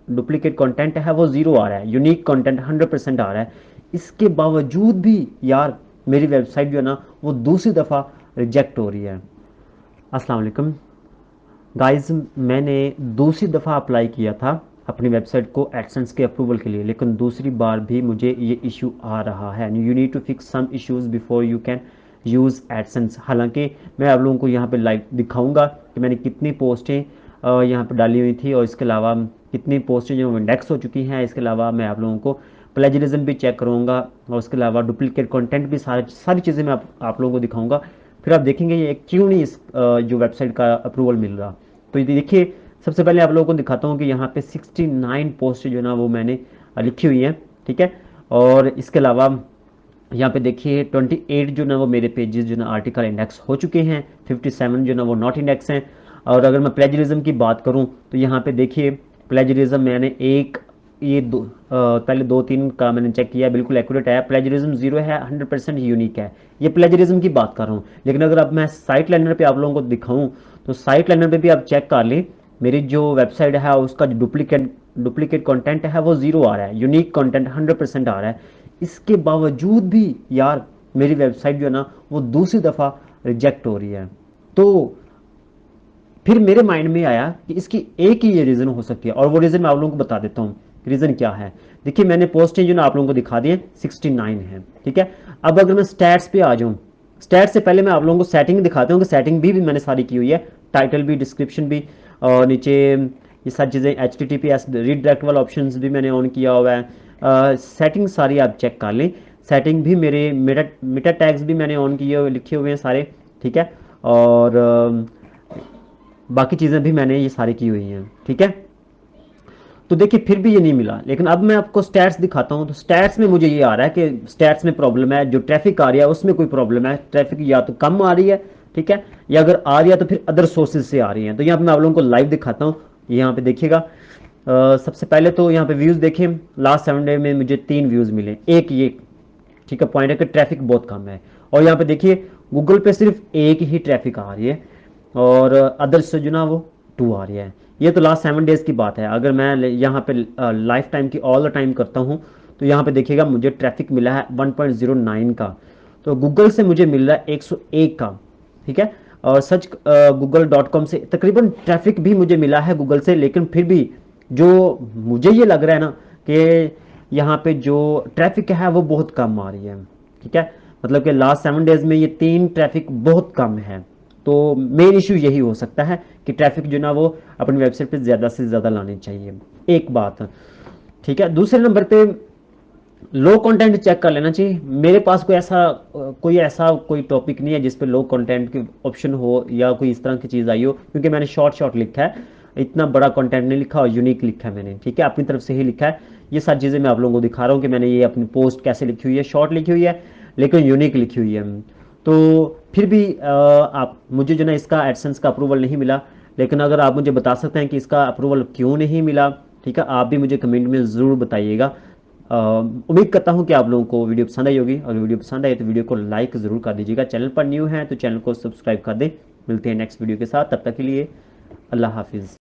Duplicate content है वो 0 आ रहा है, यूनिक कंटेंट 100% आ रहा है। इसके बावजूद भी यार मेरी वेबसाइट जो है ना वो दूसरी दफ़ा रिजेक्ट हो रही है। अस्सलाम वालेकुम गाइस, मैंने दूसरी दफ़ा अप्लाई किया था अपनी वेबसाइट को एडसेंस के अप्रूवल के लिए, लेकिन दूसरी बार भी मुझे ये इशू आ रहा है। You need to fix some issues before you can use AdSense. हालांकि मैं आप लोगों को यहाँ पे लाइव दिखाऊंगा कि मैंने कितनी पोस्टें यहाँ पे डाली हुई थी और इसके अलावा कितनी पोस्टें जो इंडेक्स हो चुकी हैं। इसके अलावा मैं आप लोगों को प्लेजरिज्म भी चेक करूँगा और उसके अलावा डुप्लीकेट कंटेंट भी सारी चीज़ें मैं आप लोगों को दिखाऊंगा। फिर आप देखेंगे ये क्यों नहीं इस जो वेबसाइट का अप्रूवल मिल रहा। तो ये देखिए, सबसे पहले आप लोगों को दिखाता हूँ कि यहाँ पे 69 पोस्ट जो ना वो मैंने लिखी हुई हैं, ठीक है। और इसके अलावा यहाँ पे देखिए 28 जो ना वो मेरे पेजेस जो ना आर्टिकल इंडेक्स हो चुके हैं, 57 जो ना वो नॉट इंडेक्स हैं। और अगर मैं प्लेजरिज्म की बात करूँ तो यहाँ पे देखिए प्लेजरिज्म मैंने एक ये पहले 2-3 का मैंने चेक किया, बिल्कुल एक्यूरेट है। प्लेजरिज्म 0 है, 100% यूनिक है। ये प्लेजरिज्म की बात कर रहा हूँ। लेकिन अगर अब मैं साइट लाइनर पे आप लोगों को दिखाऊं तो साइट लाइनर पे भी आप चेक कर लें, मेरी जो वेबसाइट है उसका जो डुप्लीकेट कंटेंट है वो 0 आ रहा है, यूनिक कंटेंट 100% आ रहा है। इसके बावजूद भी यार मेरी वेबसाइट जो है ना वो दूसरी दफ़ा रिजेक्ट हो रही है। तो फिर मेरे माइंड में आया कि इसकी एक ही ये रीज़न हो सकती है, और वो रीज़न मैं आप लोगों को बता देता हूँ रीज़न क्या है। देखिए मैंने पोस्टें जो ना आप लोगों को दिखा दी है 69 है, ठीक है। अब अगर मैं स्टैट्स पे आ जाऊँ, स्टैट्स से पहले मैं आप लोगों को सेटिंग दिखाता हूँ कि सेटिंग भी मैंने सारी की हुई है, टाइटल भी, डिस्क्रिप्शन भी, और नीचे ये सारी चीज़ें HTTPS रीडायरेक्ट वाला ऑप्शन भी मैंने ऑन किया हुआ है। सेटिंग सारी आप चेक कर लें। सेटिंग भी मेरे मेटा टैग्स भी मैंने ऑन किए हुए लिखे हुए हैं सारे, ठीक है। और बाकी चीज़ें भी मैंने ये सारी की हुई हैं, ठीक है। तो देखिए फिर भी ये नहीं मिला, लेकिन अब मैं आपको स्टैट्स दिखाता हूँ। तो स्टैट्स में मुझे ये आ रहा है कि स्टैट्स में प्रॉब्लम है, जो ट्रैफिक आ रही है उसमें कोई प्रॉब्लम है। ट्रैफिक या तो कम आ रही है, ठीक है, या अगर आ रही है तो फिर अदर सोर्सेज से आ रही है। तो यहाँ पे मैं आप लोगों को लाइव दिखाता हूँ। यहाँ पे देखिएगा, सबसे पहले तो यहाँ पे व्यूज़ देखें। लास्ट 7 डे में मुझे 3 व्यूज़ मिले, एक ये, ठीक है, पॉइंट है कि ट्रैफिक बहुत कम है। और यहाँ पे देखिए गूगल पे सिर्फ एक ही ट्रैफिक आ रही है और अदर से जो ना वो 2 आ रही है। ये तो लास्ट 7 डेज की बात है। अगर मैं यहाँ पे लाइफ टाइम की ऑल द टाइम करता हूँ तो यहाँ पे देखिएगा मुझे ट्रैफिक मिला है 1.09 का। तो गूगल से मुझे मिल रहा है 101 का, ठीक है। और सच google.com से तकरीबन ट्रैफिक भी मुझे मिला है गूगल से, लेकिन फिर भी जो मुझे ये लग रहा है ना कि यहाँ पे जो ट्रैफिक है वो बहुत कम आ रही है, ठीक है। मतलब कि लास्ट 7 डेज में ये 3 ट्रैफिक बहुत कम है। तो मेन इशू यही हो सकता है कि ट्रैफिक जो ना वो अपनी वेबसाइट पे ज़्यादा से ज़्यादा लानी चाहिए, एक बात, ठीक है। दूसरे नंबर पे लो कंटेंट चेक कर लेना चाहिए। मेरे पास कोई टॉपिक नहीं है जिस पे लो कंटेंट की ऑप्शन हो या कोई इस तरह की चीज़ आई हो, क्योंकि मैंने शॉर्ट शॉर्ट लिखा है, इतना बड़ा कंटेंट नहीं लिखा और यूनिक लिखा है मैंने, ठीक है, अपनी तरफ से ही लिखा है। ये सारी चीज़ें मैं आप लोगों को दिखा रहा हूँ कि मैंने ये अपनी पोस्ट कैसे लिखी हुई है, शॉर्ट लिखी हुई है लेकिन यूनिक लिखी हुई है। तो फिर भी आप मुझे जो ना इसका एडसेंस का अप्रूवल नहीं मिला, लेकिन अगर आप मुझे बता सकते हैं कि इसका अप्रूवल क्यों नहीं मिला, ठीक है, आप भी मुझे कमेंट में ज़रूर बताइएगा। उम्मीद करता हूँ कि आप लोगों को वीडियो पसंद आई होगी। और वीडियो पसंद आई तो वीडियो को लाइक ज़रूर कर दीजिएगा। चैनल पर न्यू है तो चैनल को सब्सक्राइब कर दें। मिलते हैं नेक्स्ट वीडियो के साथ, तब तक के लिए अल्लाह हाफिज़।